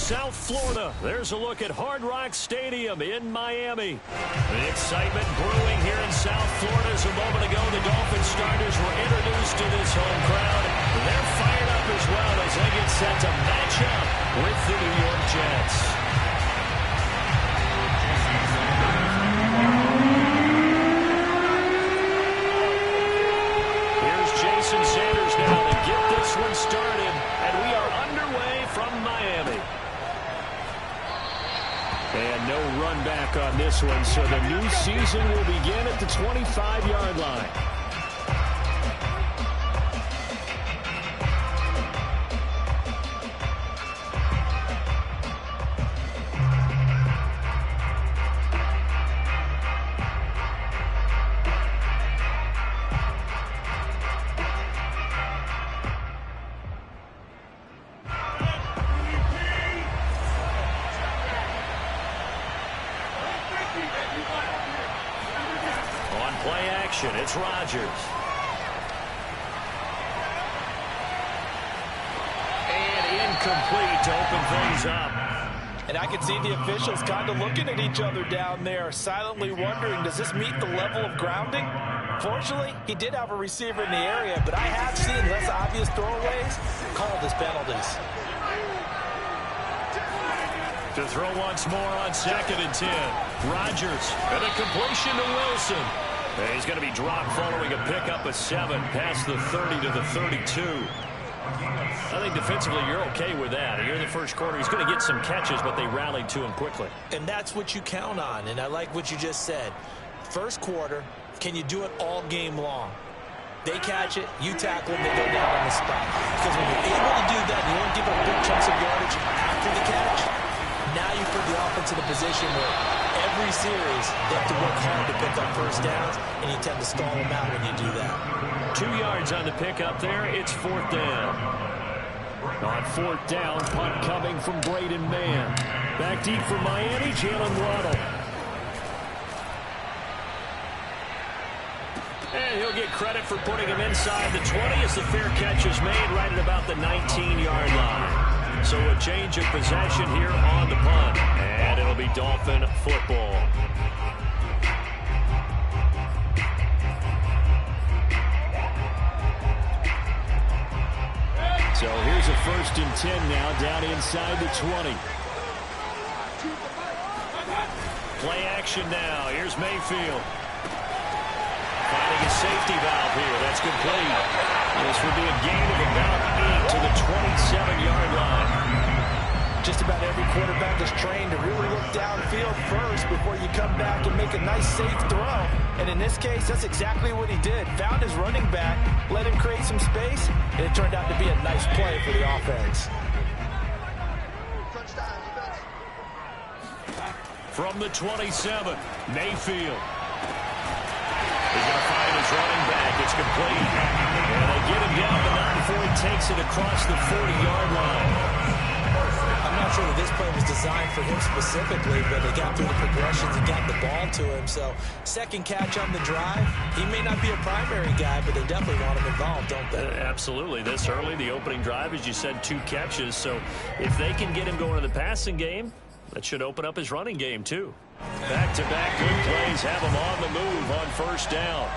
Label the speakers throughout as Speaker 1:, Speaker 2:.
Speaker 1: South Florida. There's a look at Hard Rock Stadium in Miami. The excitement brewing here in South Florida. As a moment ago, the Dolphins starters were introduced to this home crowd. They're fired up as well as they get set to match up with the New York Jets. Here's Jason Sanders now to get this one started, and we are underway from Miami. And no run back on this one, so the new season will begin at the 25-yard line. It's Rodgers. And incomplete to open things up.
Speaker 2: And I can see the officials kind of looking at each other down there, silently wondering, does this meet the level of grounding? Fortunately, he did have a receiver in the area, but I have seen less obvious throwaways called as penalties.
Speaker 1: To throw once more on 2nd and 10. Rodgers and a completion to Wilson. And he's going to be dropped following a pickup of 7 past the 30 to the 32. I think defensively you're okay with that. Here in the first quarter, he's going to get some catches, but they rallied to him quickly.
Speaker 2: And that's what you count on, and I like what you just said. First quarter, can you do it all game long? They catch it, you tackle them, they go down on the spot. Because when you're able to do that, you don't give up big chunks of yardage after the catch, now you put the offense in a position where every series, they have to work hard to pick up first downs, and you tend to stall them out when you do that.
Speaker 1: 2 yards on the pickup there. It's 4th down. On 4th down, punt coming from Braden Mann. Back deep for Miami, Jalen Waddle. And he'll get credit for putting him inside the 20 as the fair catch is made right at about the 19-yard line. So a change of possession here on the punt. And it'll be Dolphin football. So here's a 1st and 10 now down inside the 20. Play action now. Here's Mayfield. Finding a safety valve here. That's complete. This would be a gain of about 8 to the 27-yard line.
Speaker 2: Just about every quarterback is trained to really look downfield first before you come back and make a nice, safe throw. And in this case, that's exactly what he did. Found his running back, let him create some space, and it turned out to be a nice play for the offense.
Speaker 1: From the 27, Mayfield. He's going to find his running back. It's complete. And they get him down, but not before he takes it across the 40-yard line.
Speaker 2: I'm not sure that this play was designed for him specifically, but they got through the progressions and got the ball to him. So, second catch on the drive. He may not be a primary guy, but they definitely want him involved, don't they?
Speaker 1: Absolutely. This early, the opening drive, as you said, 2 catches. So, if they can get him going in the passing game, that should open up his running game, too. Back-to-back good plays have him on the move on 1st down.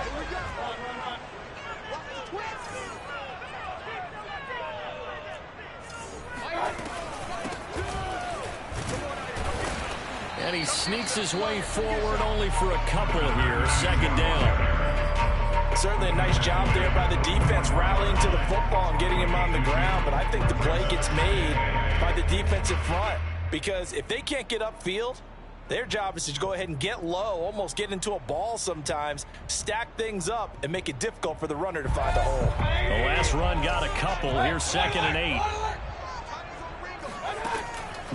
Speaker 1: And he sneaks his way forward only for a couple here. 2nd down.
Speaker 2: Certainly a nice job there by the defense rallying to the football and getting him on the ground. But I think the play gets made by the defensive front. Because if they can't get upfield, their job is to go ahead and get low, almost get into a ball sometimes, stack things up, and make it difficult for the runner to find a hole.
Speaker 1: The last run got a couple. Here's 2nd and 8.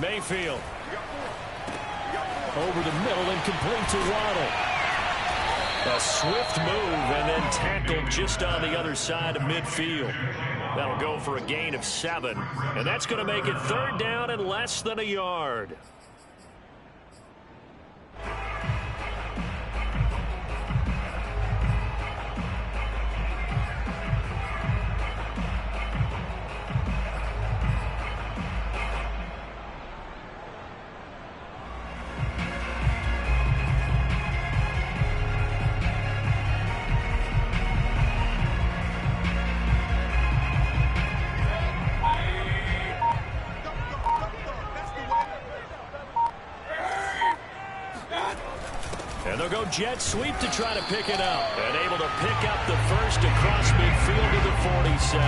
Speaker 1: Mayfield. Over the middle and complete to Waddle. A swift move and then tackled just on the other side of midfield. That'll go for a gain of 7. And that's going to make it 3rd down and less than a yard. They'll go jet sweep to try to pick it up. And able to pick up the first across midfield to the 47.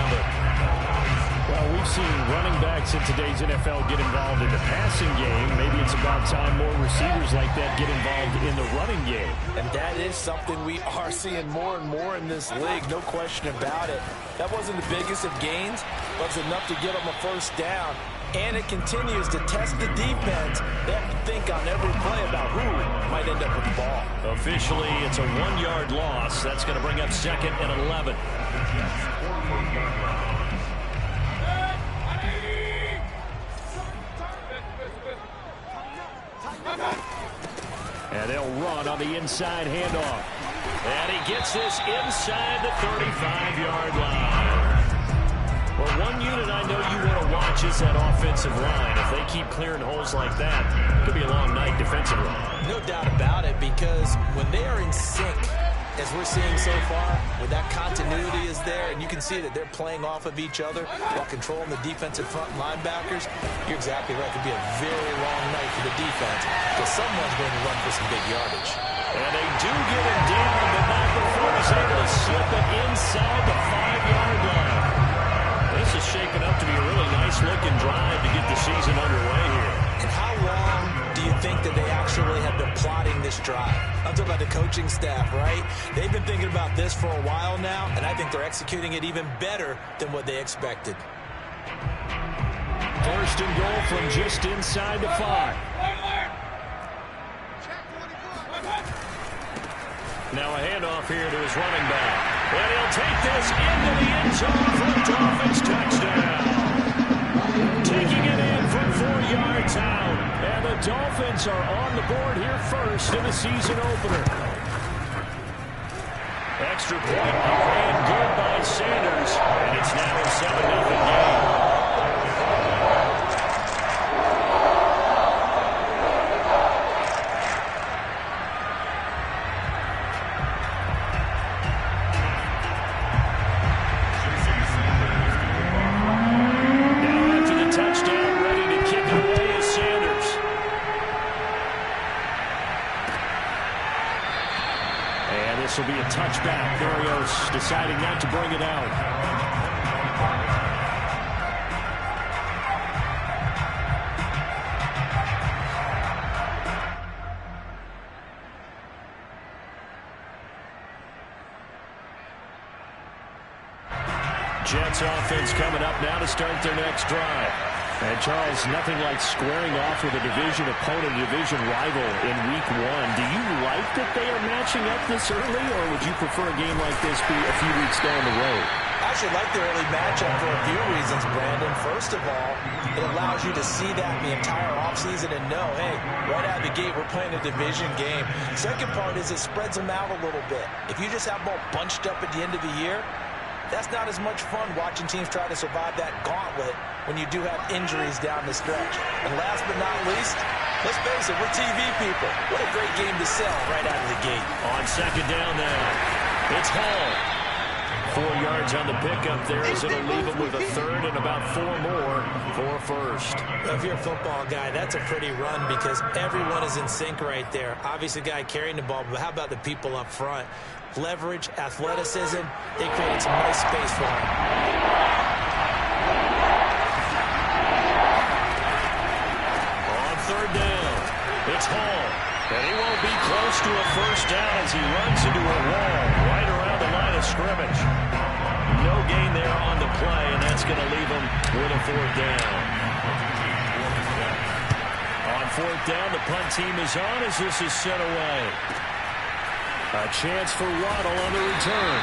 Speaker 3: Well, we've seen running backs in today's NFL get involved in the passing game. Maybe it's about time more receivers like that get involved in the running game.
Speaker 2: And that is something we are seeing more and more in this league, no question about it. That wasn't the biggest of gains, but it's enough to get them a first down. And it continues to test the defense. They have to think on every play about who might end up with the ball.
Speaker 1: Officially, it's a 1-yard loss. That's going to bring up 2nd and 11. And they'll run on the inside handoff. And he gets this inside the 35-yard line. Well, one unit I know you want to watch is that offensive line. If they keep clearing holes like that, it could be a long night defensively.
Speaker 2: No doubt about it, because when they are in sync, as we're seeing so far, when that continuity is there, and you can see that they're playing off of each other while controlling the defensive front linebackers, you're exactly right. It could be a very long night for the defense, because someone's going to run for some big yardage.
Speaker 1: And they do get him down, but not before he's able to slip it inside the 5-yard line. This is shaping up to be a really nice-looking drive to get the season underway here.
Speaker 2: And how long do you think that they actually have been plotting this drive? I'm talking about the coaching staff, right? They've been thinking about this for a while now, and I think they're executing it even better than what they expected.
Speaker 1: First and goal from just inside the 5. Now a handoff here to his running back. And he'll take this into the end zone for a Dolphins touchdown. Taking it in from 4 yards out. And the Dolphins are on the board here first in the season opener. Extra point ran good by Sanders. And it's now a 7-0 game. Will be a touchback. Berrios deciding not to bring it out. Jets offense coming up now to start their next drive. And, Charles, nothing like squaring off with a division opponent, a division rival in Week 1. Do you like that they are matching up this early, or would you prefer a game like this be a few weeks down the road?
Speaker 2: I actually like the early matchup for a few reasons, Brandon. First of all, it allows you to see that the entire offseason and know, hey, right out of the gate, we're playing a division game. Second part is it spreads them out a little bit. If you just have them all bunched up at the end of the year, that's not as much fun watching teams try to survive that gauntlet when you do have injuries down the stretch. And last but not least, let's face it, we're TV people. What a great game to sell right out of the gate.
Speaker 1: On second down now, it's Hall. 4 yards on the pickup there as it'll leave him with a third and about 4 more for first.
Speaker 2: If you're a football guy, that's a pretty run because everyone is in sync right there. Obviously, the guy carrying the ball, but how about the people up front? Leverage, athleticism, they created some nice space for him.
Speaker 1: On third down, it's Hall. And he won't be close to a first down as he runs into a wall right around the line of scrimmage. No gain there on the play, and that's going to leave him with a 4th down. On 4th down, the punt team is on as this is sent away. A chance for Waddle on the return.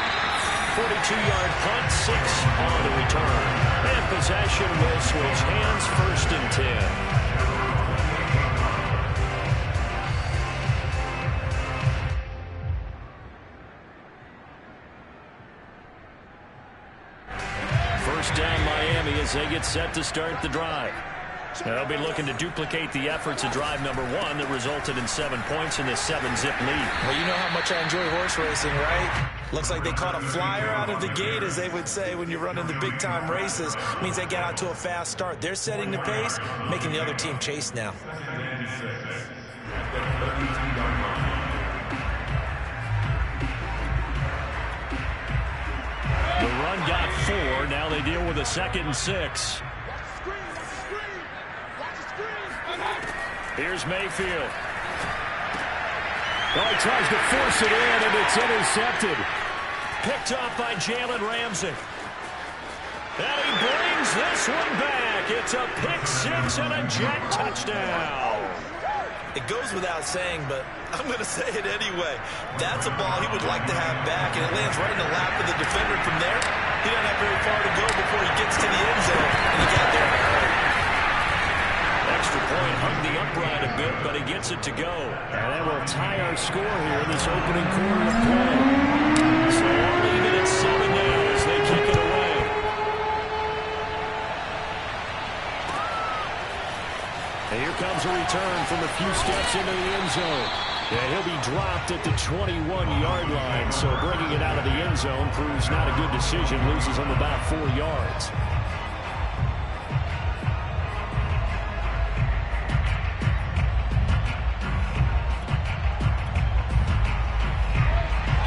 Speaker 1: 42-yard punt, 6 on the return. And possession will switch hands, 1st and 10. Down Miami as they get set to start the drive. They'll be looking to duplicate the efforts of drive number 1 that resulted in 7 points in this 7-zip lead.
Speaker 2: Well, you know how much I enjoy horse racing, right? Looks like they caught a flyer out of the gate, as they would say when you're running the big-time races. Means they get out to a fast start. They're setting the pace, making the other team chase now.
Speaker 1: run got 4. Now they deal with a 2nd and 6. Here's Mayfield.
Speaker 3: Well, he tries to force it in, and it's intercepted.
Speaker 1: Picked off by Jalen Ramsey. And he brings this one back. It's a pick-6 and a Jet touchdown.
Speaker 2: It goes without saying, but I'm going to say it anyway. That's a ball he would like to have back, and it lands right in the lap of the defender. From there, he doesn't have very far to go before he gets to the end zone, and he got there in a hurry.
Speaker 1: Extra point hung the upright a bit, but he gets it to go.
Speaker 3: And that will tie our score here in this opening quarter of play.
Speaker 1: So we'll leave it at 7 now as they kick it away. And here comes a return from a few steps into the end zone. And he'll be dropped at the 21-yard line. So bringing it out of the end zone proves not a good decision. Loses him about 4 yards.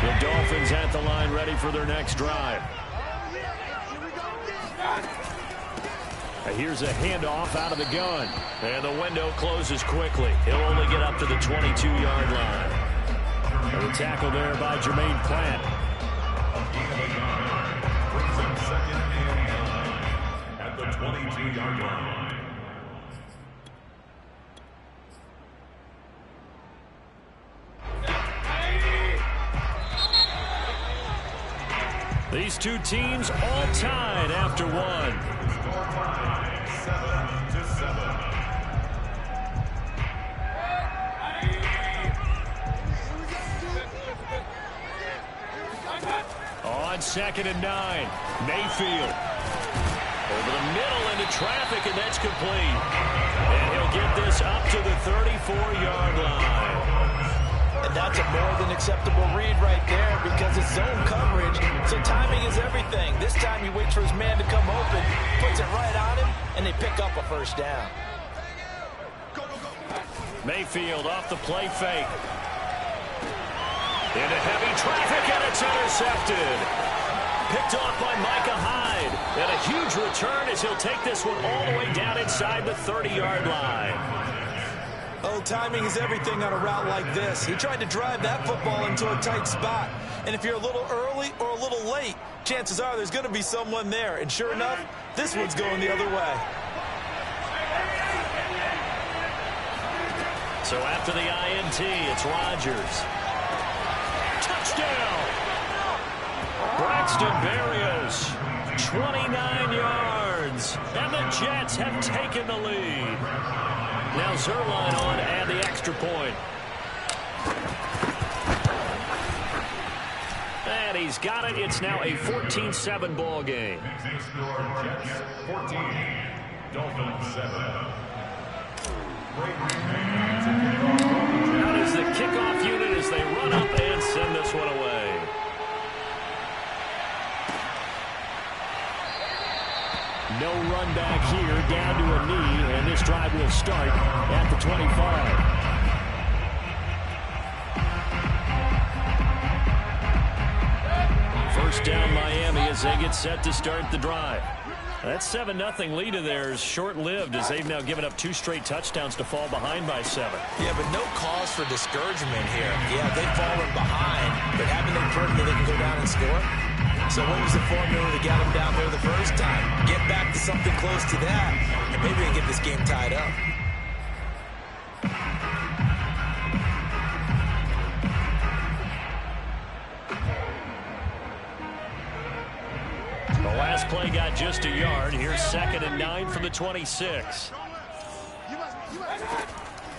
Speaker 1: The Dolphins at the line ready for their next drive. Here's a handoff out of the gun. And the window closes quickly. He'll only get up to the 22-yard line. And the tackle there by Jermaine Pratt.
Speaker 4: At the 22-yard line.
Speaker 1: These two teams all tied after one.
Speaker 4: Score time, 7-7.
Speaker 1: On 2nd and 9, Mayfield. Over the middle into traffic, and that's complete. And he'll get this up to the 34-yard line.
Speaker 2: And that's a more than acceptable read right there because it's zone coverage, so timing is everything. This time he waits for his man to come open, puts it right on him, and they pick up a first down.
Speaker 1: Mayfield off the play fake. Into heavy traffic, and it's intercepted. Picked off by Micah Hyde. And a huge return as he'll take this one all the way down inside the 30-yard line.
Speaker 2: Oh, timing is everything on a route like this. He tried to drive that football into a tight spot. And if you're a little early or a little late, chances are there's going to be someone there. And sure enough, this one's going the other way.
Speaker 1: So after the INT, it's Rodgers. Touchdown! Braxton Berrios, 29 yards. And the Jets have taken the lead. Now Zerline on and the extra point. And he's got it. It's now a 14-7 ball game.
Speaker 4: Jets 14, Dolphins 7.
Speaker 1: Out is the kickoff unit as they run up and send this one away.
Speaker 3: No run back here, down to a knee, and this drive will start at the 25.
Speaker 1: First down Miami as they get set to start the drive. That 7-0 lead of theirs short-lived as they've now given up 2 straight touchdowns to fall behind by 7.
Speaker 2: Yeah, but no cause for discouragement here. Yeah, they've fallen behind, but haven't they proven that they can go down and score? So what was the formula to get them down there the first time? Get back to something close to that, and maybe they can get this game tied up.
Speaker 1: The last play got just a yard. Here's 2nd and 9 for the 26.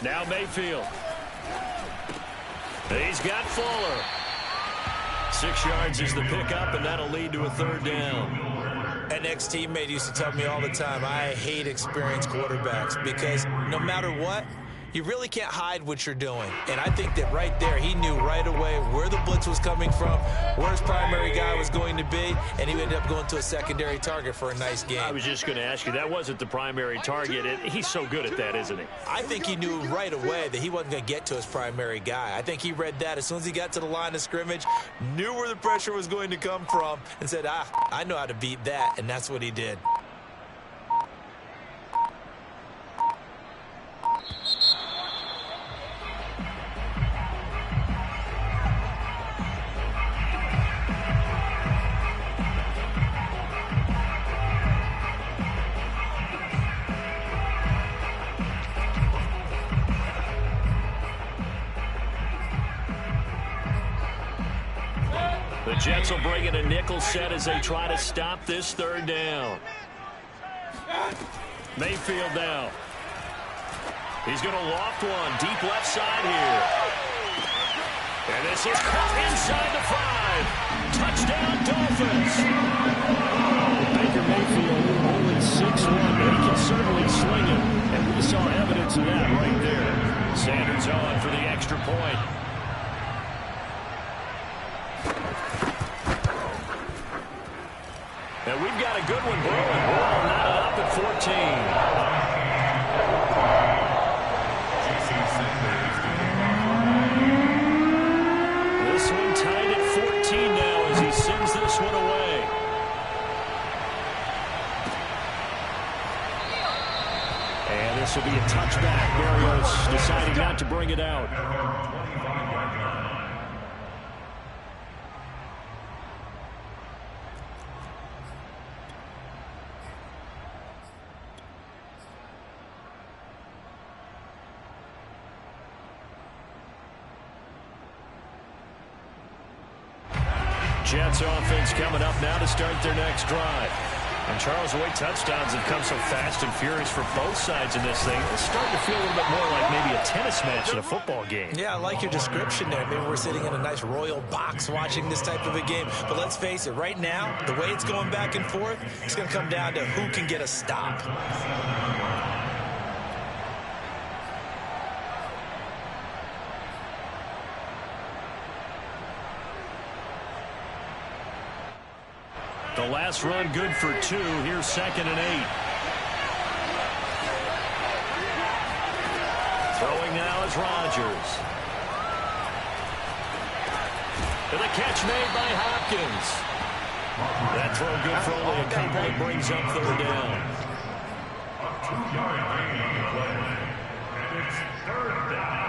Speaker 1: Now Mayfield. He's got Fuller. 6 yards is the pickup, and that'll lead to a 3rd down.
Speaker 2: An ex-teammate used to tell me all the time, I hate experienced quarterbacks because no matter what, you really can't hide what you're doing. And I think that right there, he knew right away where the blitz was coming from, where his primary guy was going to be, and he ended up going to a secondary target for a nice game.
Speaker 1: I was just going to ask you, that wasn't the primary target. He's so good at that, isn't he?
Speaker 2: I think he knew right away that he wasn't going to get to his primary guy. I think he read that as soon as he got to the line of scrimmage, knew where the pressure was going to come from, and said, I know how to beat that, and that's what he did.
Speaker 1: The Jets will bring in a nickel set as they try to stop this third down. Mayfield now. He's going to loft one deep left side here. And this is caught inside the 5. Touchdown, Dolphins.
Speaker 3: Baker Mayfield only 6'1", but he can certainly sling it. And we saw evidence of that right there.
Speaker 1: Sanders on for the extra point. And we've got a good one brewing. Ball knotted up at 14. This one tied at 14 now as he sends this one away. And this will be a touchback. Barrios deciding not to bring it out. Jets offense coming up now to start their next drive. And Charles, the way touchdowns have come so fast and furious for both sides in this thing, it's starting to feel a little bit more like maybe a tennis match in a football game.
Speaker 2: Yeah, I like your description there. Maybe we're sitting in a nice royal box watching this type of a game. But let's face it, right now, the way it's going back and forth, it's going to come down to who can get a stop.
Speaker 1: The last run good for 2. Here's 2nd and 8. Throwing now is Rodgers. And the catch made by Hopkins. That throw good for only a couple. It brings up 3rd down.
Speaker 4: A 2-yard gain on the play. And it's 3rd down.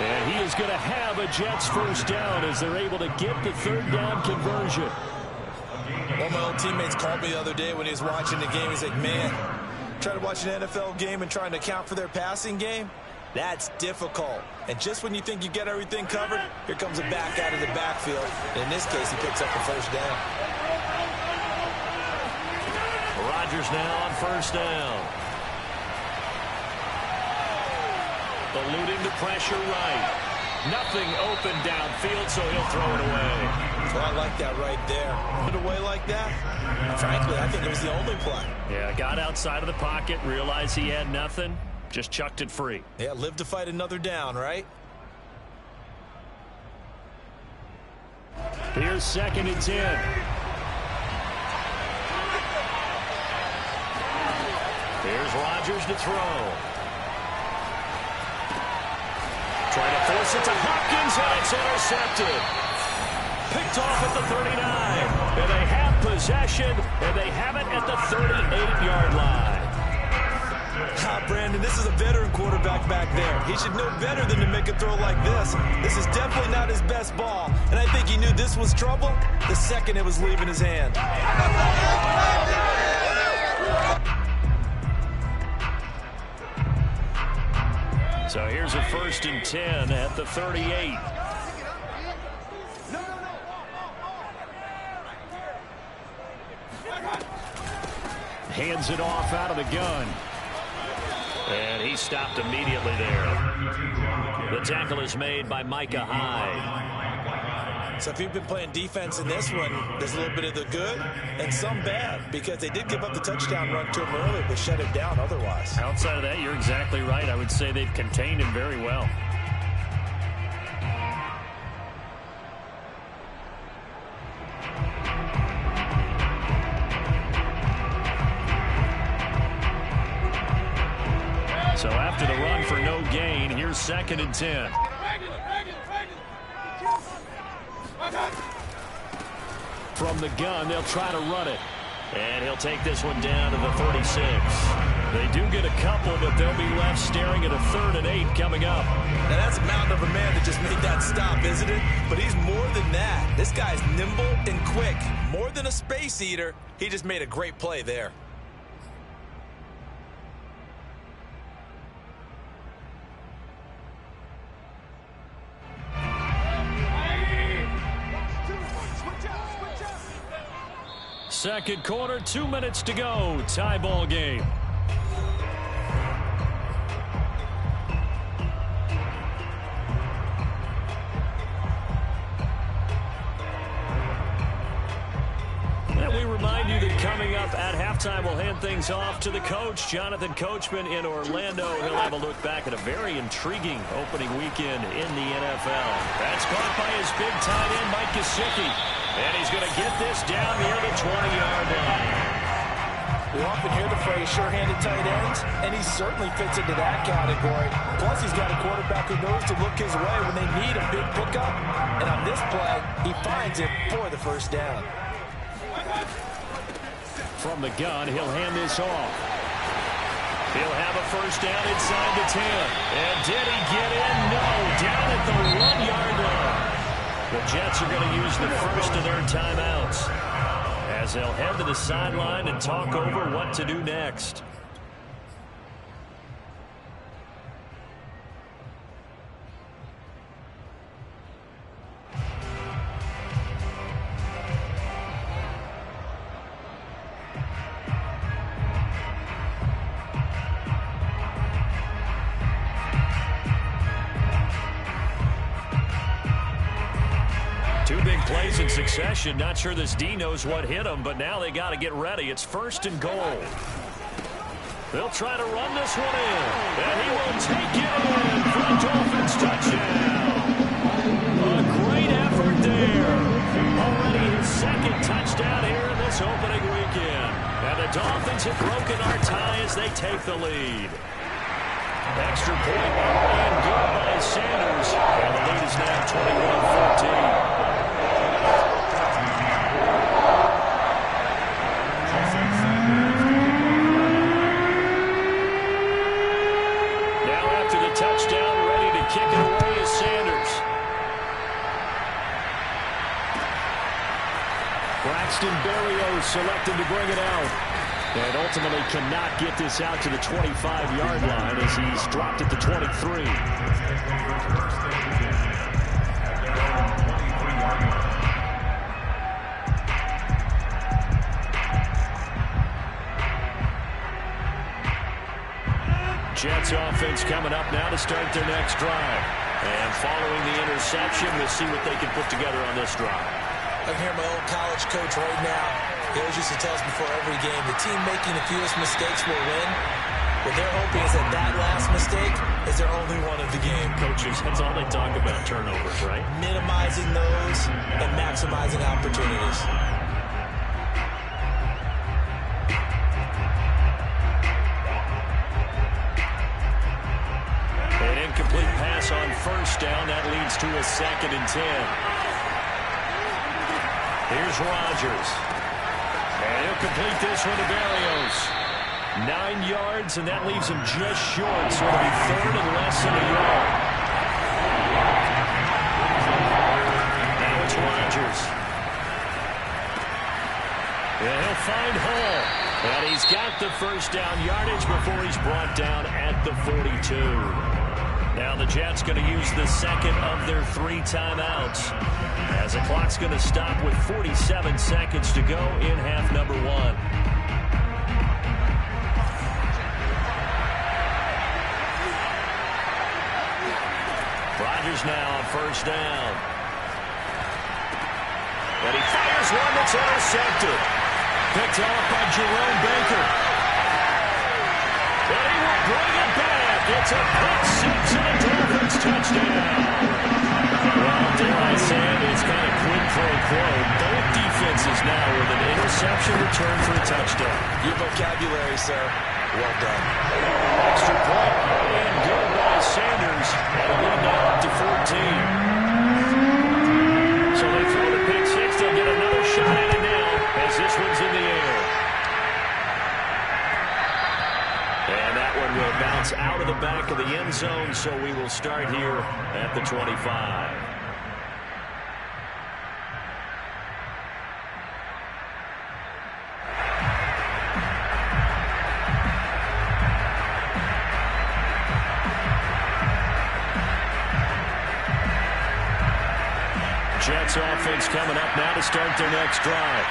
Speaker 1: And he is going to have a Jets first down as they're able to get the 3rd down conversion.
Speaker 2: One of my old teammates called me the other day when he was watching the game. He's like, man, trying to watch an NFL game and trying to account for their passing game, that's difficult. And just when you think you get everything covered, here comes a back out of the backfield. And in this case, he picks up the first down.
Speaker 1: Rodgers now on 1st down. Eluding the pressure right. Nothing open downfield, so he'll throw it away.
Speaker 2: Well, I like that right there. Put it away like that, frankly, I think it was the only play.
Speaker 1: Yeah, got outside of the pocket, realized he had nothing, just chucked it free.
Speaker 2: Yeah, live to fight another down, right?
Speaker 1: Here's 2nd and 10. Here's Rodgers to throw. Trying to force it to Hopkins, and it's intercepted. Picked off at the 39. And they have possession, and they have it at the 38-yard line.
Speaker 2: Brandon, this is a veteran quarterback back there. He should know better than to make a throw like this. This is definitely not his best ball. And I think he knew this was trouble the second it was leaving his hand.
Speaker 1: So here's a 1st and 10 at the 38.
Speaker 3: Hands it off out of the gun.
Speaker 1: And he stopped immediately there. The tackle is made by Micah Hyde.
Speaker 2: So if you've been playing defense in this one, there's a little bit of the good and some bad, because they did give up the touchdown run to him earlier, but shut him down otherwise.
Speaker 3: Outside of that, you're exactly right. I would say they've contained him very well. So after the run for no gain, here's 2nd and 10. From the gun, they'll try to run it.
Speaker 1: And he'll take this one down to the 36.
Speaker 3: They do get a couple, but they'll be left staring at a 3rd and 8 coming up.
Speaker 2: Now that's a mountain of a man that just made that stop, isn't it? But he's more than that. This guy's nimble and quick. More than a space eater. He just made a great play there.
Speaker 3: Second quarter, 2 minutes to go. Tie ball game. And we remind you that coming up at halftime, we'll hand things off to the coach, Jonathan Coachman in Orlando. He'll have a look back at a very intriguing opening weekend in the NFL. That's caught by his big tight end, Mike Gesicki. And he's going to get this down near the 20-yard line.
Speaker 2: We often hear the phrase sure-handed tight ends, and he certainly fits into that category. Plus, he's got a quarterback who knows to look his way when they need a big pickup. And on this play, he finds it for the first down.
Speaker 3: From the gun, he'll hand this off.
Speaker 1: He'll have a first down inside the 10. And did he get in? No. Down at the 1-yard line. The Jets are going to use the first of their timeouts as they'll head to the sideline and talk over what to do next. Plays in succession. Not sure this D knows what hit him, but now they got to get ready. It's 1st and goal. They'll try to run this one in, and he will take it in for a Dolphins touchdown. A great effort there. Already his 2nd touchdown here in this opening weekend. And the Dolphins have broken our tie as they take the lead. Extra point and good by Sanders. And the lead is now 21-14. Touchdown, ready to kick it away is Sanders.
Speaker 3: Braxton Berrios selected to bring it out. And ultimately cannot get this out to the 25-yard line as he's dropped at the 23. Jets offense coming up now to start their next drive.
Speaker 1: And following the interception, we'll see what they can put together on this drive.
Speaker 2: I can hear my old college coach right now. He always used to tell us before every game, the team making the fewest mistakes will win. What they're hoping is that that last mistake is their only one of the game.
Speaker 1: Coaches, that's all they talk about, turnovers, right?
Speaker 2: Minimizing those and maximizing opportunities.
Speaker 1: Incomplete pass on first down. That leads to a 2nd and 10. Here's Rodgers. And he'll complete this one to Berrios. 9 yards, and that leaves him just short. So it'll be 3rd and less than a yard. Now it's Rodgers. And he'll find Hall. And he's got the first down yardage before he's brought down at the 42.
Speaker 3: Now the Jets going to use the second of their 3 timeouts, as the clock's going to stop with 47 seconds to go in half number 1. Rodgers now on first down. And he fires one that's intercepted. Picked off by Jerome Baker. And he will bring it back. It's a pick 6 and a Dolphins touchdown. Well, dare I say it, it's kind of quid pro quo. Both defenses now with an interception return for a touchdown.
Speaker 2: Your vocabulary, sir. Well done.
Speaker 3: Extra point and good by Sanders. And a lead now up to 14. So they throw the pick 6. They'll get another shot at it now as this one's in the air. And that one will bounce out of the back of the end zone, so we will start here at the 25. Jets offense coming up now to start their next drive.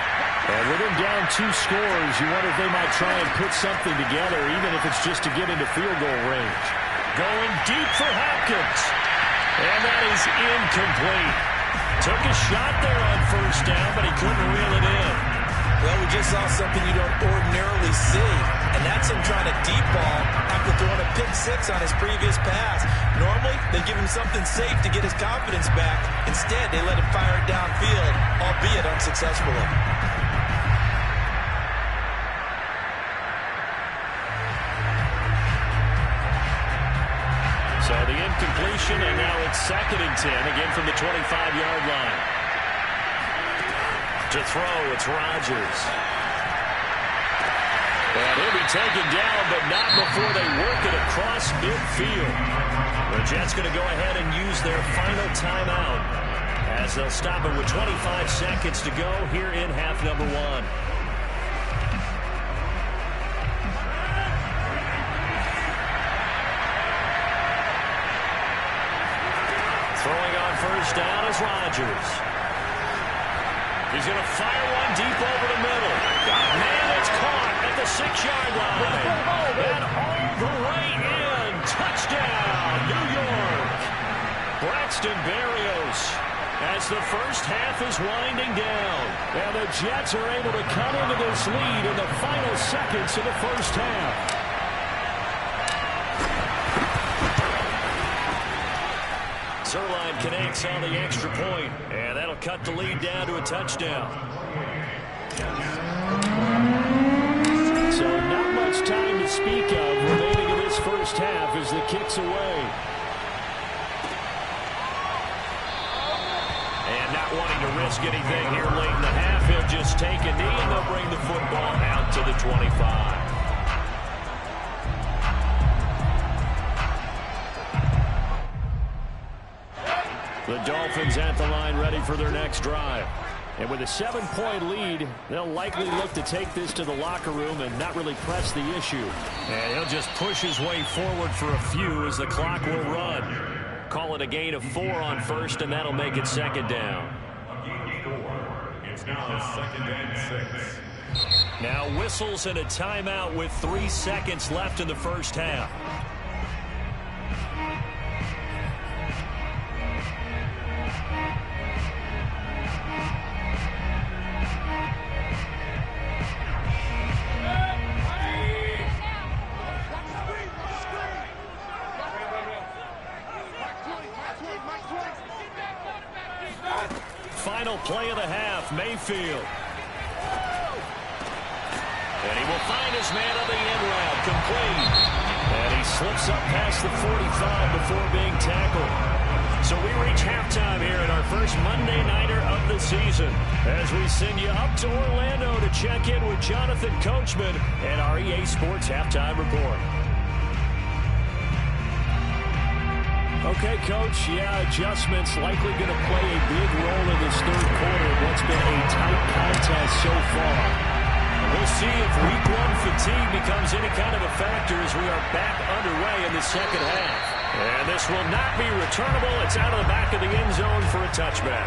Speaker 3: And with them down 2 scores, you wonder if they might try and put something together, even if it's just to get into field goal range. Going deep for Hopkins. And that is incomplete. Took a shot there on first down, but he couldn't reel it in.
Speaker 2: Well, we just saw something you don't ordinarily see, and that's him trying to deep ball after throwing a pick 6 on his previous pass. Normally, they give him something safe to get his confidence back. Instead, they let him fire it downfield, albeit unsuccessfully.
Speaker 3: So the incompletion, and now it's 2nd and 10, again from the 25-yard line. To throw, it's Rodgers. And he'll be taken down, but not before they work it across midfield. The Jets going to go ahead and use their final timeout, as they'll stop it with 25 seconds to go here in half number 1. Throwing on first down is Rodgers. He's going to fire one deep over the middle. Man, it's caught at the 6-yard line. And all the way in. Touchdown, New York. Braxton Berrios, as the first half is winding down. And the Jets are able to come into this lead in the final seconds of the first half. Zerline connects on the extra point, and that'll cut the lead down to a touchdown. So not much time to speak of remaining in this first half as the kick's away. And not wanting to risk anything here late in the half, he'll just take a knee and they'll bring the football out to the 25. The Dolphins at the line ready for their next drive. And with a 7-point lead, they'll likely look to take this to the locker room and not really press the issue. And he'll just push his way forward for a few as the clock will run. Call it a gain of 4 on first, and that'll make it 2nd down.
Speaker 4: A gain of 4. It's now 2nd and 6.
Speaker 3: Now whistles and a timeout with 3 seconds left in the first half. Final play of the half, Mayfield. And he will find his man on the end route, complete. And he slips up past the 45 before being tackled. So we reach halftime here in our first Monday Nighter of the season, as we send you up to Orlando to check in with Jonathan Coachman and our EA Sports Halftime Report. Okay, Coach, yeah, adjustments likely going to play a big role in this third quarter of what's been a tight contest so far. We'll see if week one fatigue becomes any kind of a factor as we are back underway in the second half. And this will not be returnable. It's out of the back of the end zone for a touchback.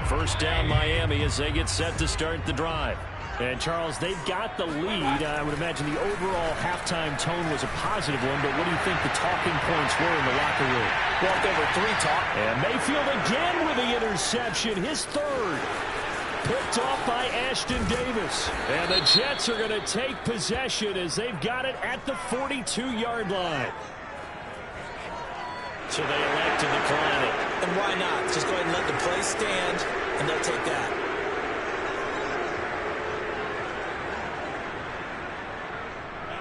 Speaker 3: First down Miami as they get set to start the drive. And, Charles, they've got the lead. I would imagine the overall halftime tone was a positive one, but what do you think the talking points were in the locker room?
Speaker 2: Walked over 3 talk.
Speaker 3: And Mayfield again with the interception, his third. Picked off by Ashton Davis. And the Jets are going to take possession as they've got it at the 42-yard line. So they elect to decline it.
Speaker 2: And why not? Just go ahead and let the play stand, and they'll take that.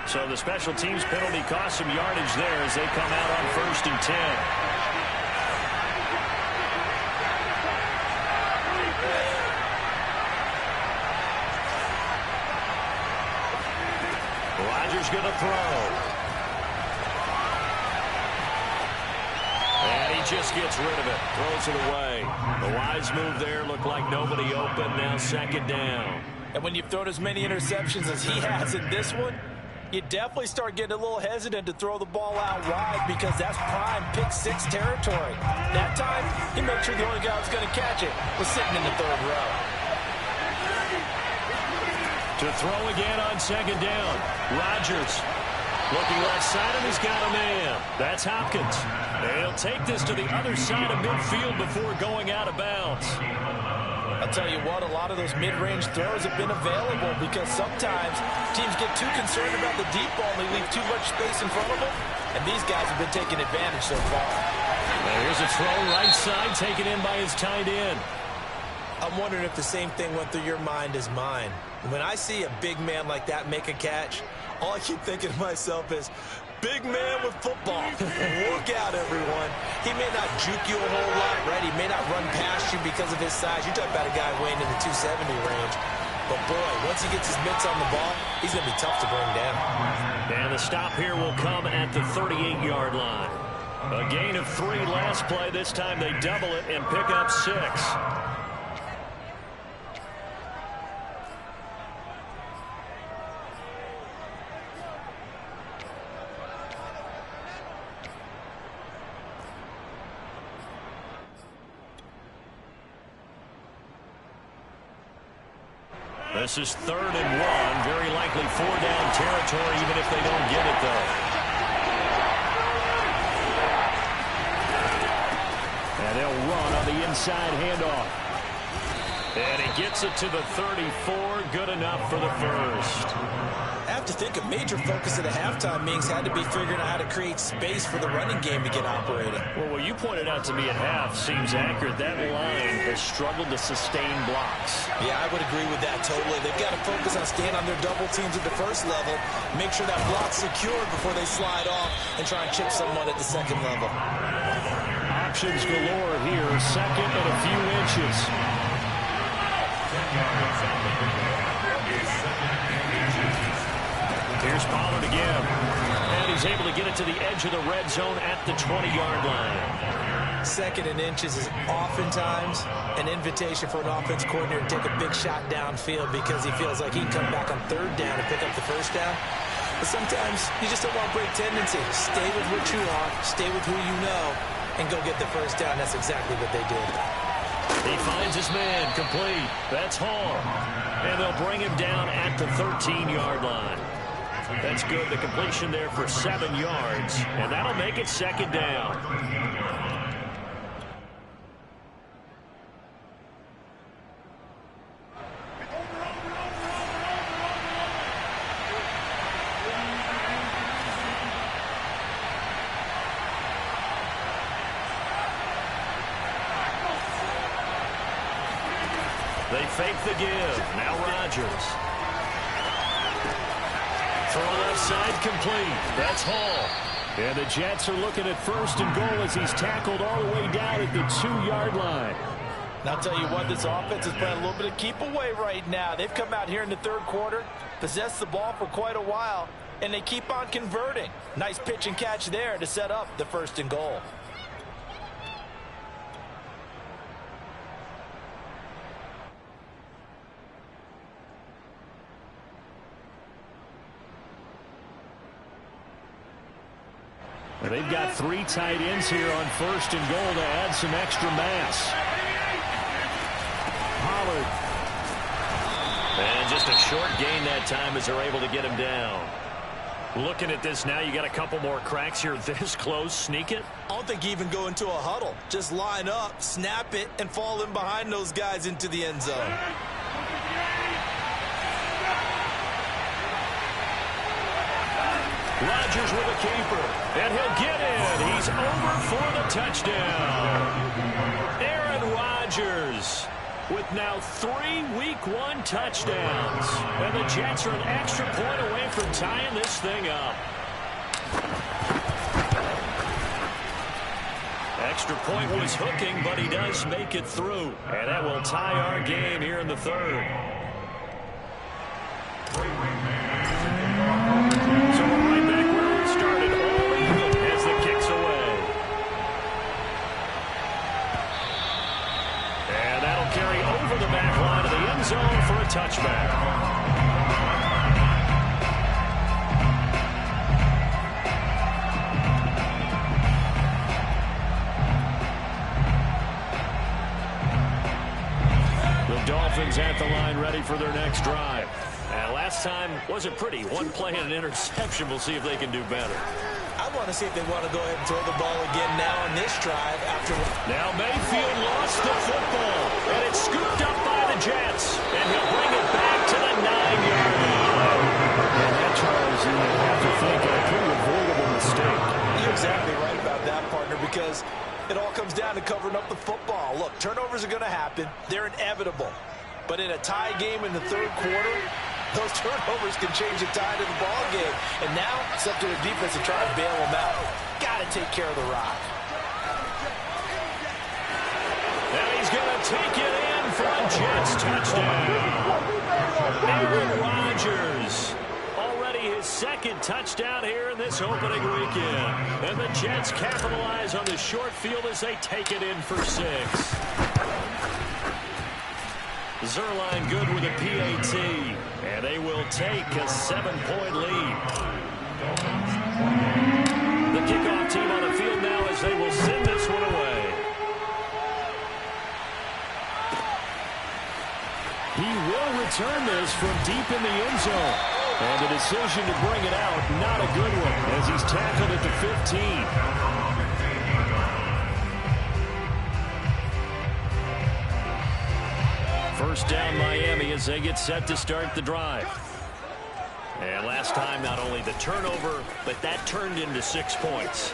Speaker 3: So the special teams penalty cost some yardage there as they come out on 1st and 10. Rodgers going to throw. And he just gets rid of it. Throws it away. The wise move there. Looked like nobody open. Now 2nd down.
Speaker 2: And when you've thrown as many interceptions as he has in this one, you definitely start getting a little hesitant to throw the ball out wide because that's prime pick-6 territory. That time, he made sure the only guy who was going to catch it was sitting in the 3rd row.
Speaker 3: To throw again on 2nd down. Rodgers looking left side, and he's got a man. That's Hopkins. They'll take this to the other side of midfield before going out of bounds.
Speaker 2: I'll tell you what, a lot of those mid-range throws have been available because sometimes teams get too concerned about the deep ball and they leave too much space in front of them. And these guys have been taking advantage so far.
Speaker 3: Now here's a throw right side taken in by his tight end.
Speaker 2: I'm wondering if the same thing went through your mind as mine. When I see a big man like that make a catch, all I keep thinking to myself is, big man with football. Look out, everyone. He may not juke you a whole lot, right? He may not run past you because of his size. You're talking about a guy weighing in the 270 range. But, boy, once he gets his mitts on the ball, he's going to be tough to bring down.
Speaker 3: And the stop here will come at the 38-yard line. A gain of 3 last play. This time they double it and pick up 6. This is 3rd and 1. Very likely 4-down territory, even if they don't get it, though. And they'll run on the inside handoff. And he gets it to the 34. Good enough for the first.
Speaker 2: I have to think a major focus at the halftime meetings had to be figuring out how to create space for the running game to get operating.
Speaker 3: Well, what you pointed out to me at half seems accurate. That line has struggled to sustain blocks.
Speaker 2: Yeah, I would agree with that totally. They've got to focus on staying on their double teams at the first level, make sure that block's secured before they slide off and try and chip someone at the 2nd level.
Speaker 3: Options galore here. 2nd and a few inches. Here's Pollard again. And he's able to get it to the edge of the red zone at the 20-yard line.
Speaker 2: 2nd and inches is oftentimes an invitation for an offense coordinator to take a big shot downfield because he feels like he can come back on 3rd down and pick up the 1st down. But sometimes you just don't want to break tendency. Stay with what you are, stay with who you know, and go get the 1st down. That's exactly what they did.
Speaker 3: He finds his man complete. That's Hall. And they'll bring him down at the 13-yard line. That's good. The completion there for 7 yards. And that'll make it 2nd down. They fake the give. Now Rodgers. Throw left side complete. That's Hall. And the Jets are looking at 1st and goal as he's tackled all the way down at the 2-yard line.
Speaker 2: And I'll tell you what, this offense is playing a little bit of keep away right now. They've come out here in the 3rd quarter, possessed the ball for quite a while, and they keep on converting. Nice pitch and catch there to set up the 1st and goal.
Speaker 3: They've got 3 tight ends here on 1st and goal to add some extra mass. Pollard.
Speaker 1: And just a short gain that time as they're able to get him down. Looking at this now, you got a couple more cracks here this close. Sneak it.
Speaker 2: I don't think you even go into a huddle. Just line up, snap it, and fall in behind those guys into the end zone.
Speaker 1: Rodgers with a keeper, and he'll get in. He's over for the touchdown. Aaron Rodgers with now 3 Week 1 touchdowns. And the Jets are an extra point away from tying this thing up. Extra point was hooking, but he does make it through. And that will tie our game here in the 3rd. So we're right back where we started, all even as the kick's away. And that'll carry over the back line of the end zone for a touchback. The Dolphins at the line ready for their next drive. Last time wasn't pretty. 1 play and an interception. We'll see if they can do better.
Speaker 2: I want to see if they want to go ahead and throw the ball again now on this drive after.
Speaker 1: Now Mayfield lost the football, and it's scooped up by the Jets, and he'll bring it back to the 9-yard line.
Speaker 3: And that Charles, you would have to think a pretty avoidable mistake.
Speaker 2: You're exactly right about that, partner, because it all comes down to covering up the football. Look, turnovers are going to happen. They're inevitable. But in a tie game in the 3rd quarter, those turnovers can change the tide of the ball game. And now it's up to the defense to try and bail them out. Got to take care of the rock.
Speaker 1: And he's going to take it in for a Jets touchdown. Aaron Rodgers. Already his 2nd touchdown here in this opening weekend. And the Jets capitalize on the short field as they take it in for 6. Zerline good with a PAT, and they will take a 7-point lead. The kickoff team on the field now as they will send this one away.
Speaker 3: He will return this from deep in the end zone. And the decision to bring it out, not a good one, as he's tackled at the 15.
Speaker 1: First down Miami as they get set to start the drive. And last time, not only the turnover, but that turned into 6 points.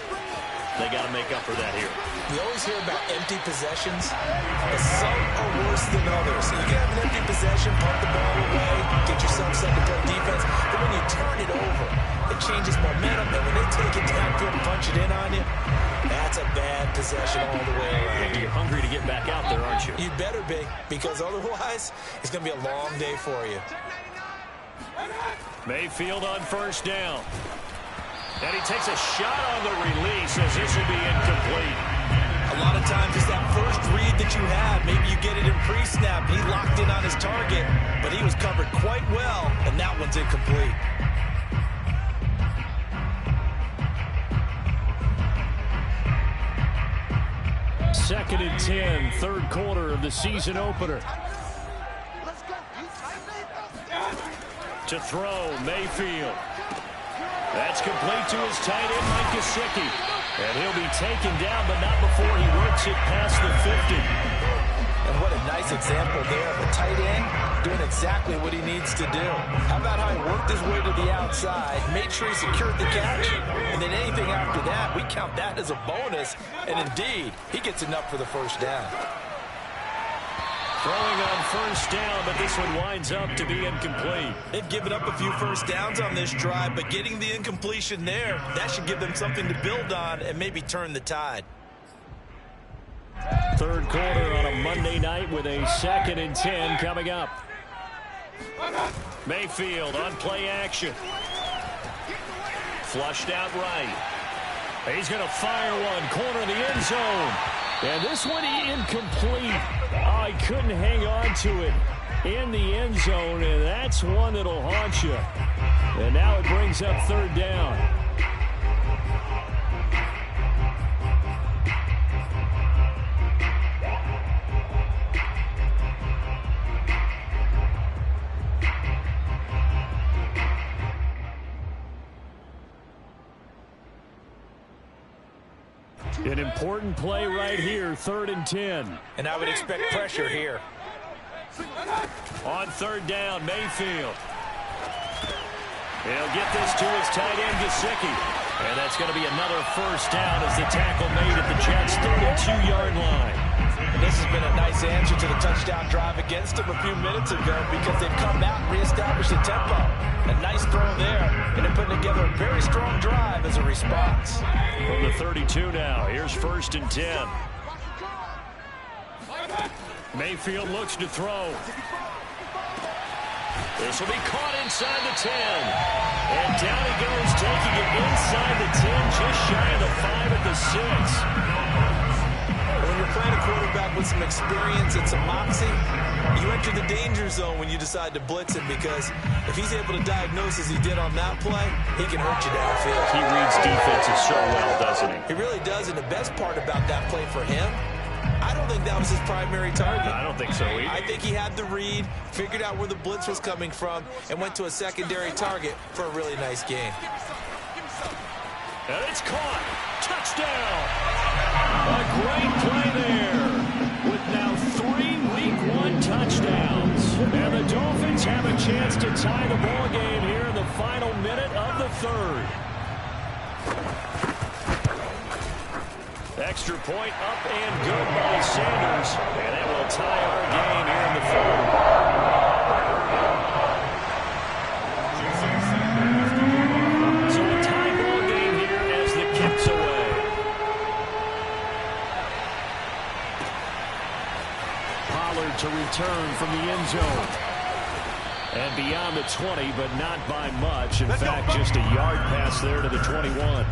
Speaker 1: They got to make up for that here.
Speaker 2: We always hear about empty possessions, but some are worse than others. You can have an empty possession, punt the ball away, get yourself set to play defense, but when you turn it over, it changes momentum, and when they take it downfield and punch it in on you, that's a bad possession all the way around.
Speaker 1: And you're hungry to get back out there, aren't you?
Speaker 2: You better be, because otherwise, it's going to be a long day for you.
Speaker 1: Mayfield on first down. And he takes a shot on the release as this will be incomplete.
Speaker 2: A lot of times it's that first read that you have. Maybe you get it in pre-snap. He locked in on his target, but he was covered quite well, and that one's incomplete.
Speaker 3: Second and 10, 3rd quarter of the season opener.
Speaker 1: To throw, Mayfield. That's complete to his tight end, Mike Gesicki. And he'll be taken down, but not before he works it past the 50.
Speaker 2: And what a nice example there of a tight end doing exactly what he needs to do. How about how he worked his way to the outside, made sure he secured the catch, and then anything after that, we count that as a bonus. And indeed, he gets enough for the first down.
Speaker 1: Throwing on first down, but this one winds up to be incomplete.
Speaker 2: They've given up a few first downs on this drive, but getting the incompletion there, that should give them something to build on and maybe turn the tide.
Speaker 3: 3rd quarter on a Monday night with a 2nd and 10 coming up.
Speaker 1: Mayfield on play action.
Speaker 3: Flushed out right. He's going to fire one. Corner of the end zone. And this one incomplete. Oh, he couldn't hang on to it in the end zone, and that's one that'll haunt you. And now it brings up third down. An important play right here, 3rd and 10.
Speaker 2: And I would expect pressure here.
Speaker 3: On third down, Mayfield. He'll get this to his tight end, Gesicki. And that's going to be another first down as the tackle made at the Jets' 32-yard line.
Speaker 2: And this has been a nice answer to the touchdown drive against them a few minutes ago because they've come out and reestablished the tempo. A nice throw there, and they're putting together a very strong drive as a response.
Speaker 3: From the 32 now, here's 1st and 10. Mayfield looks to throw. This will be caught inside the 10. And down he goes, taking it inside the 10, just shy of the 5 at the 6.
Speaker 2: When you're playing a quarterback with some experience and some moxie, you enter the danger zone when you decide to blitz him because if he's able to diagnose as he did on that play, he can hurt you downfield.
Speaker 3: He reads defenses so well, doesn't he?
Speaker 2: He really does, and the best part about that play for him, I don't think that was his primary target.
Speaker 3: I don't think so either.
Speaker 2: I think he had the read, figured out where the blitz was coming from, and went to a secondary target for a really nice game.
Speaker 3: And it's caught. Touchdown. A great play there with now 3 Week 1 touchdowns. And the Dolphins have a chance to tie the ball game here in the final minute of the 3rd. Extra point up and good by Sanders. And that will tie our game here in the 3rd. So a tie ball game here as the kick's away. Pollard to return from the end zone. And beyond the 20, but not by much. In fact, just a yard pass there to the 21.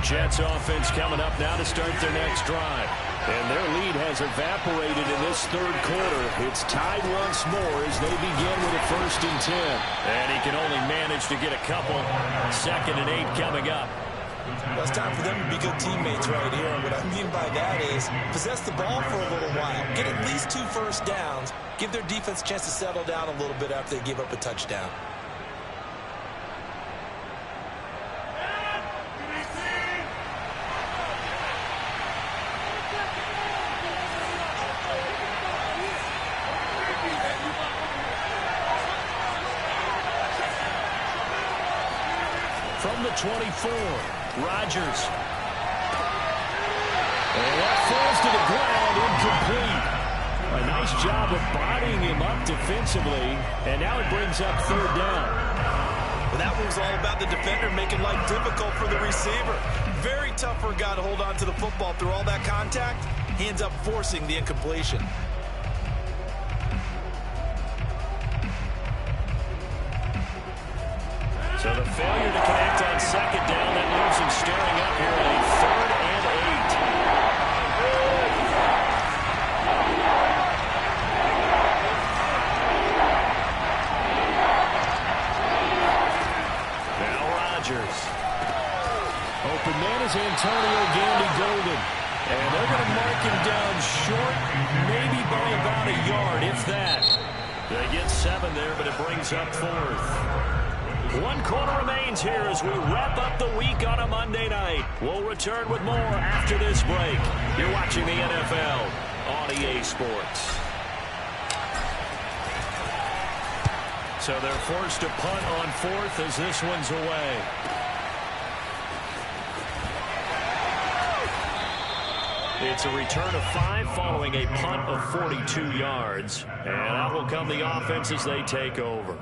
Speaker 3: Jets offense coming up now to start their next drive. And their lead has evaporated in this 3rd quarter. It's tied once more as they begin with a 1st and 10. And he can only manage to get a couple. 2nd and 8 coming up.
Speaker 2: Well, it's time for them to be good teammates right here. And what I mean by that is possess the ball for a little while. Get at least 2 first downs. Give their defense a chance to settle down a little bit after they give up a touchdown.
Speaker 3: From the 24, Rodgers. And that falls to the ground, incomplete. A nice job of bodying him up defensively, and now it brings up 3rd down.
Speaker 2: Well, that was all about the defender making life difficult for the receiver. Very tough for a guy to hold on to the football through all that contact. He ends up forcing the incompletion.
Speaker 3: So the failure to connect on 2nd down, that leaves him staring up here at a 3rd and 8. Now Rodgers. Open man is Antonio Gandy-Golden. And they're going to mark him down short, maybe by about a yard, if that. They get 7 there, but it brings up 4th. 1 quarter remains here as we wrap up the week on a Monday night. We'll return with more after this break. You're watching the NFL on EA Sports. So they're forced to punt on 4th as this one's away. It's a return of 5 following a punt of 42 yards. And out will come the offense as they take over.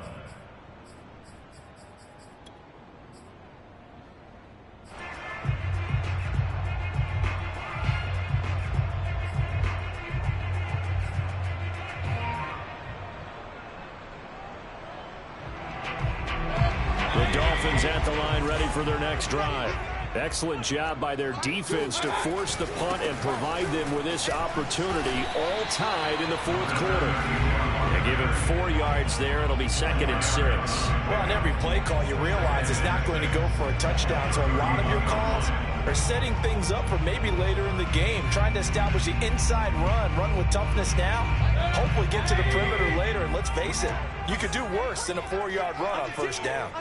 Speaker 3: The Dolphins at the line, ready for their next drive. Excellent job by their defense to force the punt and provide them with this opportunity, all tied in the fourth quarter. They give him 4 yards there. It'll be 2nd and 6.
Speaker 2: Well, on every play call, you realize it's not going to go for a touchdown. So a lot of your calls are setting things up for maybe later in the game, trying to establish the inside run with toughness now, hopefully get to the perimeter later. And let's face it, you could do worse than a 4-yard run on first down.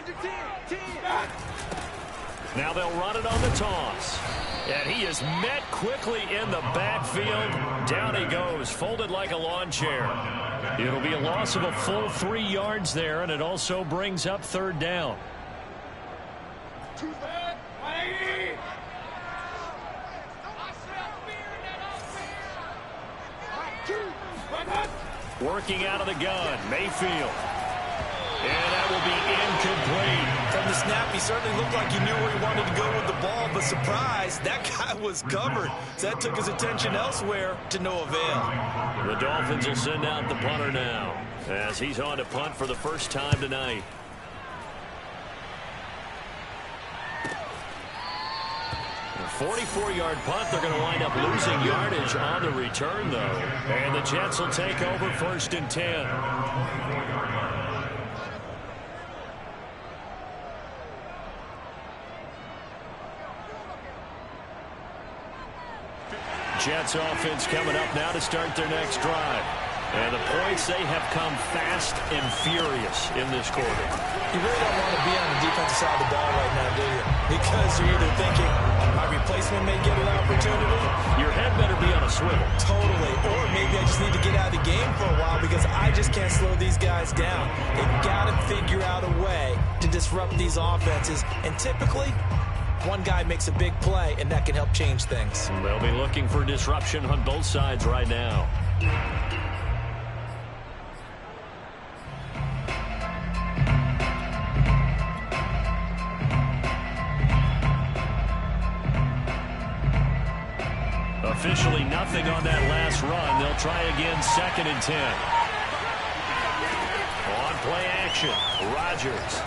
Speaker 3: Now they'll run it on the toss. And he is met quickly in the backfield. Down he goes, folded like a lawn chair. It'll be a loss of a full 3 yards there, and it also brings up 3rd down. Working out of the gun, Mayfield. And that will be incomplete.
Speaker 2: From the snap, he certainly looked like he knew where he wanted to go with the ball, but surprise, that guy was covered. So that took his attention elsewhere to no avail.
Speaker 3: The Dolphins will send out the punter now as he's on to punt for the first time tonight. A 44-yard punt. They're going to wind up losing yardage on the return, though. And the Jets will take over 1st and 10. Jets offense coming up now to start their next drive. And the points, they have come fast and furious in this quarter.
Speaker 2: You really don't want to be on the defensive side of the ball right now, do you? Because you're either thinking, my replacement may get an opportunity.
Speaker 3: Your head better be on a swivel.
Speaker 2: Totally. Or maybe I just need to get out of the game for a while because I just can't slow these guys down. They've got to figure out a way to disrupt these offenses. And typically, one guy makes a big play, and that can help change things.
Speaker 3: They'll be looking for disruption on both sides right now. Officially nothing on that last run. They'll try again, 2nd and 10. On play action, Rodgers.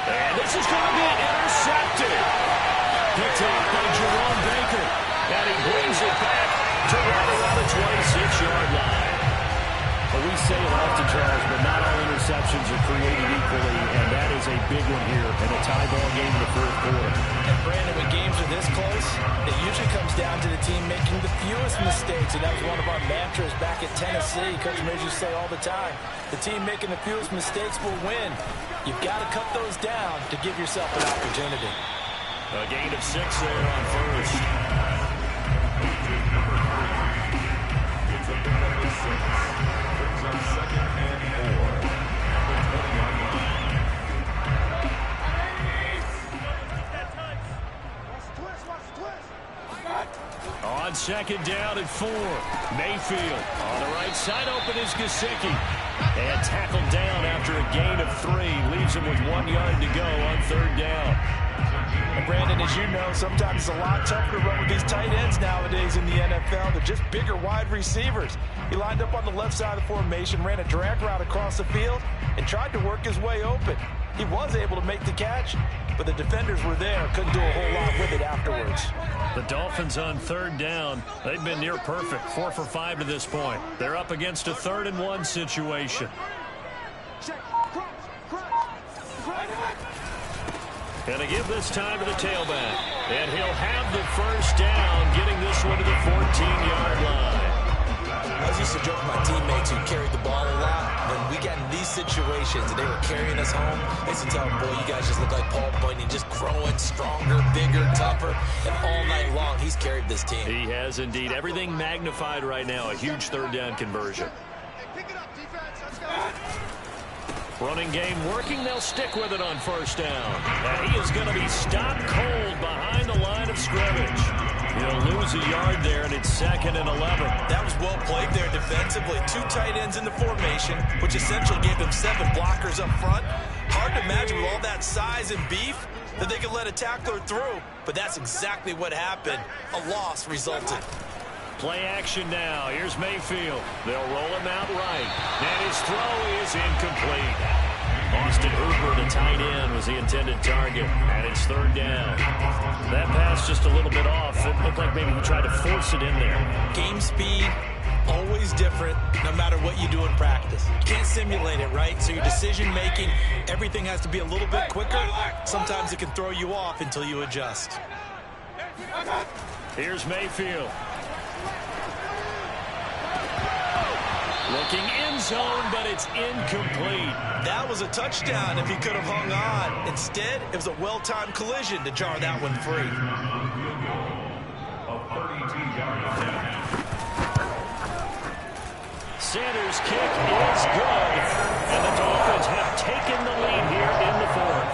Speaker 3: And this is going to be intercepted. Picked off by Jerome Baker. And he brings it back to right around the 26-yard line. Well, we say it often, Charles, but not all interceptions are created equally, and that is a big one here in a tie ball game in the fourth quarter.
Speaker 2: And Brandon, when games are this close, it usually comes down to the team making the fewest mistakes, and that was one of our mantras back at Tennessee. Coach Mays used to say all the time, the team making the fewest mistakes will win. You've got to cut those down to give yourself an opportunity.
Speaker 3: A gain of 6 there on first. On 2nd down and 4. Mayfield on the right side. Open is Gesicki. And tackled down after a gain of 3. Leaves him with 1 yard to go on 3rd down.
Speaker 2: And Brandon, as you know, sometimes it's a lot tougher to run with these tight ends nowadays in the NFL. They're just bigger wide receivers. He lined up on the left side of the formation, ran a drag route across the field, and tried to work his way open. He was able to make the catch, but the defenders were there. Couldn't do a whole lot with it afterwards.
Speaker 3: The Dolphins on 3rd down. They've been near perfect, 4 for 5 to this point. They're up against a 3rd and 1 situation. And to give this time to the tailback. And he'll have the first down, getting this one to the 14-yard line.
Speaker 2: I was used to joke with my teammates who carried the ball a lot. When we got in these situations and they were carrying us home, I used to tell them, boy, you guys just look like Paul Bunyan, just growing stronger, bigger, tougher. And all night long, he's carried this team.
Speaker 3: He has indeed. Everything magnified right now. A huge 3rd down conversion. Running game working. They'll stick with it on 1st down. And he is going to be stopped cold behind the line of scrimmage. He'll lose lose a yard there, and it's 2nd and 11.
Speaker 2: That was well played there defensively. 2 tight ends in the formation, which essentially gave them 7 blockers up front. Hard to imagine with all that size and beef that they could let a tackler through, but that's exactly what happened. A loss resulted.
Speaker 3: Play action now. Here's Mayfield. They'll roll him out right, and his throw is incomplete. Austin Hooper, the tight end, was the intended target, and it's 3rd down. That pass just a little bit off. It looked like maybe he tried to force it in there.
Speaker 2: Game speed, always different, no matter what you do in practice. You can't simulate it, right? So your decision-making, everything has to be a little bit quicker. Sometimes it can throw you off until you adjust.
Speaker 3: Here's Mayfield. Looking end zone, but it's incomplete.
Speaker 2: That was a touchdown if he could have hung on. Instead, it was a well-timed collision to jar that one free.
Speaker 3: Sanders' kick is good, and the Dolphins have taken the lead here in the 4th.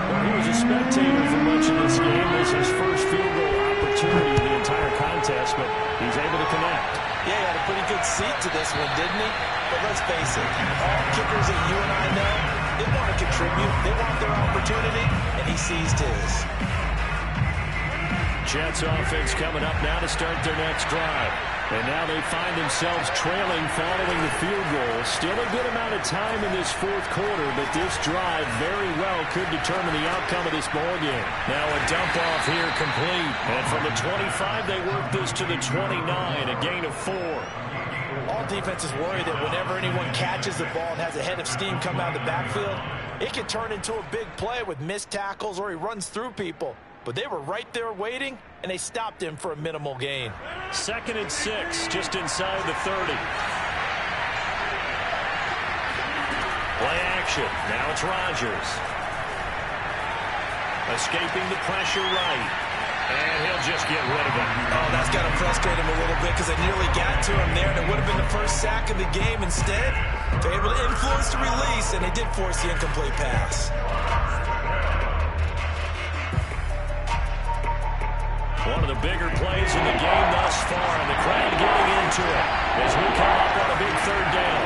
Speaker 3: Well, he was a spectator for much of this game. This is his first field goal opportunity in the entire contest, but he's able to connect.
Speaker 2: Yeah, he had a pretty good seat to this one, didn't he? But let's face it, all kickers that you and I know, they want to contribute. They want their opportunity, and he seized his.
Speaker 3: Jets offense coming up now to start their next drive. And now they find themselves trailing following the field goal. Still a good amount of time in this 4th quarter, but this drive very well could determine the outcome of this ball game. Now a dump off here complete. And from the 25, they work this to the 29, a gain of 4.
Speaker 2: All defenses worry that whenever anyone catches the ball and has a head of steam come out of the backfield, it can turn into a big play with missed tackles or he runs through people. But they were right there waiting, and they stopped him for a minimal gain.
Speaker 3: 2nd and 6, just inside the 30. Play action. Now it's Rodgers. Escaping the pressure right. And he'll just get rid of it.
Speaker 2: Oh, that's got to frustrate him a little bit because they nearly got to him there, and it would have been the first sack of the game. Instead, they're able to influence the release, and they did force the incomplete pass.
Speaker 3: One of the bigger plays in the game thus far, and the crowd getting into it as we come up on a big 3rd down.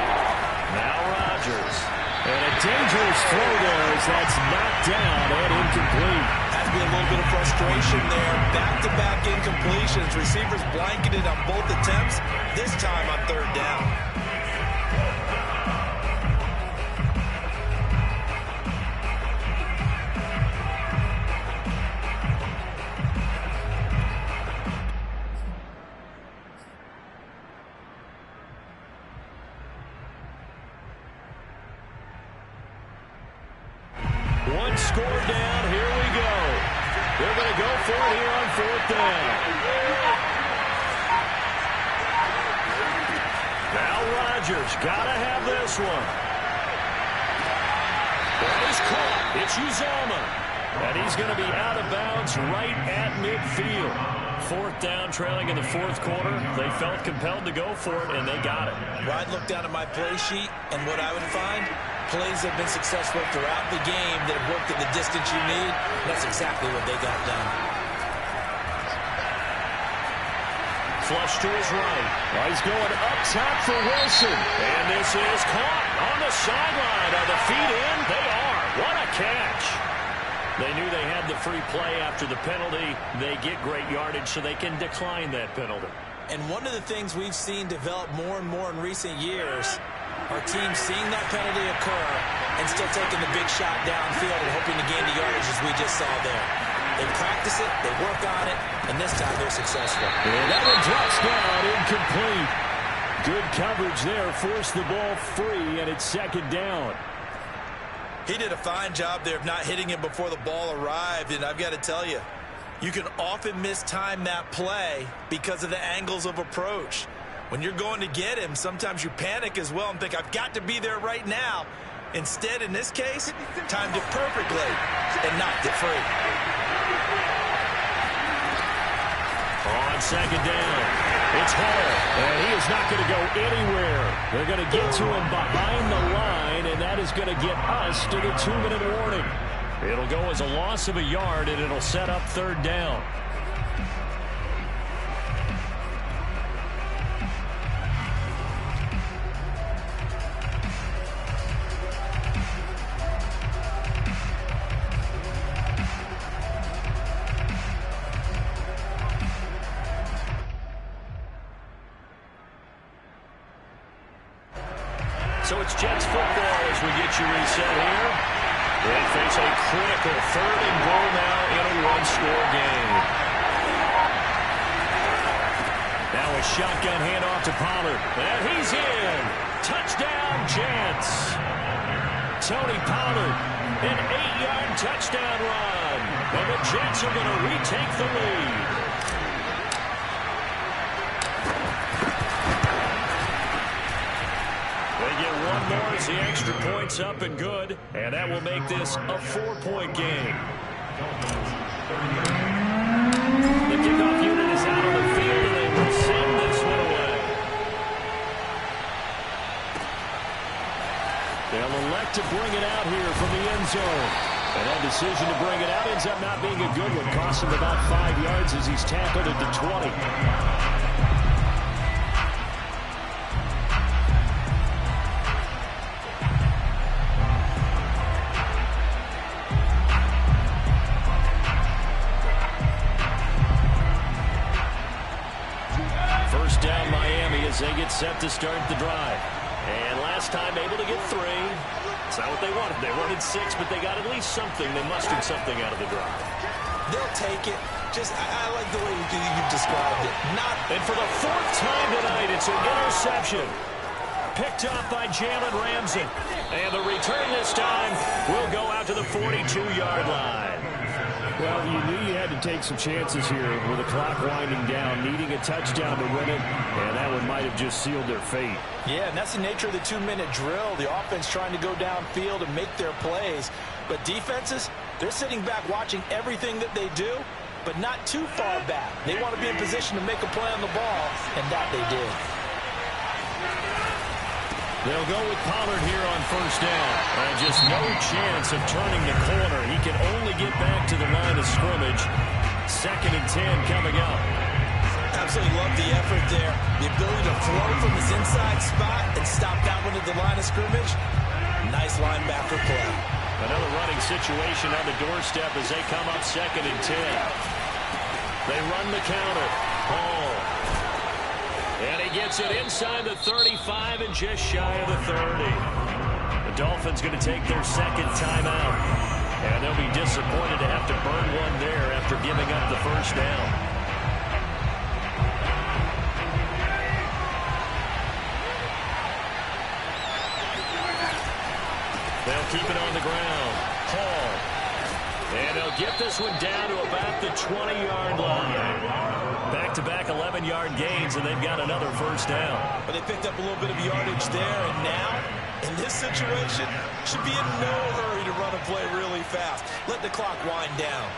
Speaker 3: Now Rodgers. And a dangerous throw there as that's knocked down and incomplete.
Speaker 2: Has to be a little bit of frustration there. Back-to-back incompletions. Receivers blanketed on both attempts, this time on 3rd down.
Speaker 3: One score down. Here we go. They're going to go for it here on 4th down. Now Rodgers got to have this one. That is caught. It's Uzomah. And he's going to be out of bounds right at midfield. 4th down, trailing in the 4th quarter. They felt compelled to go for it, and they got it.
Speaker 2: Well, I'd look down at my play sheet, and what I would find, plays have been successful throughout the game that have worked in the distance you need. That's exactly what they got done.
Speaker 3: Flush to his right. Well, he's going up top for Wilson. And this is caught on the sideline. Are the feet in? They are. What a catch. They knew they had the free play after the penalty. They get great yardage so they can decline that penalty.
Speaker 2: And one of the things we've seen develop more and more in recent years are teams seeing that penalty occur and still taking the big shot downfield and hoping to gain the yardage as we just saw there. They practice it, they work on it, and this time they're successful.
Speaker 3: And that one drops down, incomplete. Good coverage there, forced the ball free, and it's 2nd down.
Speaker 2: He did a fine job there of not hitting him before the ball arrived, and I've got to tell you, you can often mistime that play because of the angles of approach. When you're going to get him, sometimes you panic as well and think, I've got to be there right now. Instead, in this case, timed it perfectly and knocked it free.
Speaker 3: On 2nd down, it's Hall, and he is not going to go anywhere. They're going to get to him behind the line, and that is going to get us to the 2-minute warning. It'll go as a loss of a yard, and it'll set up 3rd down. So it's Jets football as we get you reset here. They face a critical 3rd and goal now in a one-score game. Now a shotgun handoff to Pollard. And he's in. Touchdown, Jets. Tony Pollard, an 8-yard touchdown run. And the Jets are going to retake the lead. They get one more as the extra point's up and good. And that will make this a 4-point game. The kickoff unit is out on the field, and they will send this one away. They'll elect to bring it out here from the end zone. And that decision to bring it out ends up not being a good one. Costs him about 5 yards as he's tackled at the 20. First down, Miami, as they get set to start the drive. And last time able to get 3. It's not what they wanted. They wanted 6, but they got at least something. They mustered something out of the drive.
Speaker 2: They'll take it. I like the way you've described it.
Speaker 3: And for the 4th time tonight, it's an interception. Picked up by Jalen Ramsey. And the return this time will go out to the 42-yard line.
Speaker 1: Well, you knew you had to take some chances here with the clock winding down, needing a touchdown to win it, and that one might have just sealed their fate.
Speaker 2: Yeah, and that's the nature of the 2-minute drill. The offense trying to go downfield and make their plays. But defenses, they're sitting back watching everything that they do, but not too far back. They want to be in position to make a play on the ball, and that they did.
Speaker 3: They'll go with Pollard here on first down. And just no chance of turning the corner. He can only get back to the line of scrimmage. 2nd and 10 coming up.
Speaker 2: Absolutely love the effort there. The ability to throw from his inside spot and stop that one at the line of scrimmage. Nice linebacker play.
Speaker 3: Another running situation on the doorstep as they come up 2nd and 10. They run the counter. Hall. And he gets it inside the 35 and just shy of the 30. The Dolphins going to take their 2nd timeout. And they'll be disappointed to have to burn one there after giving up the first down. They'll keep it on the ground. Hall. And they'll get this one down to about the 20-yard line. Back-to-back 11-yard gains, and they've got another first down.
Speaker 2: But they picked up a little bit of yardage there, and now, in this situation, should be in no hurry to run a play really fast. Let the clock wind down.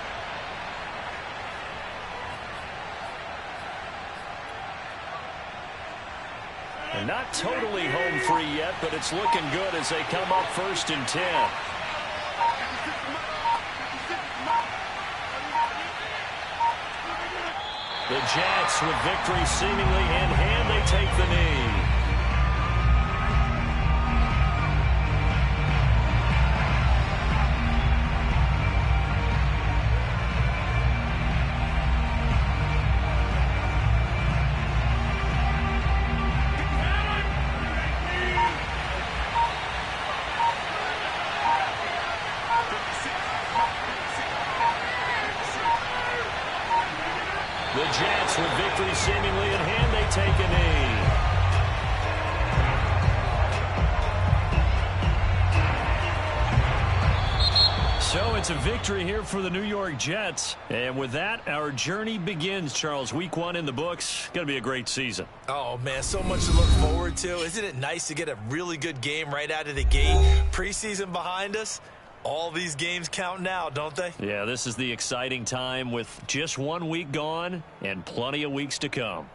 Speaker 3: And not totally home free yet, but it's looking good as they come up 1st and 10. The Jets with victory seemingly in hand, they take the knee. The Jets with victory seemingly in hand, they take a knee. So it's a victory here for the New York Jets. And with that, our journey begins, Charles. Week 1 in the books. Going to be a great season.
Speaker 2: Oh, man, so much to look forward to. Isn't it nice to get a really good game right out of the gate? Preseason behind us. All these games count now, don't they?
Speaker 3: Yeah, this is the exciting time with just 1 week gone and plenty of weeks to come.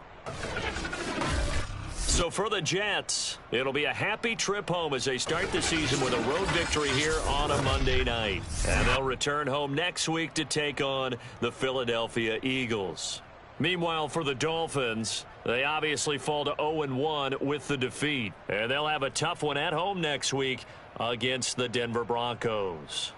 Speaker 3: So for the Jets, it'll be a happy trip home as they start the season with a road victory here on a Monday night. And they'll return home next week to take on the Philadelphia Eagles. Meanwhile, for the Dolphins, they obviously fall to 0-1 with the defeat. And they'll have a tough one at home next week against the Denver Broncos.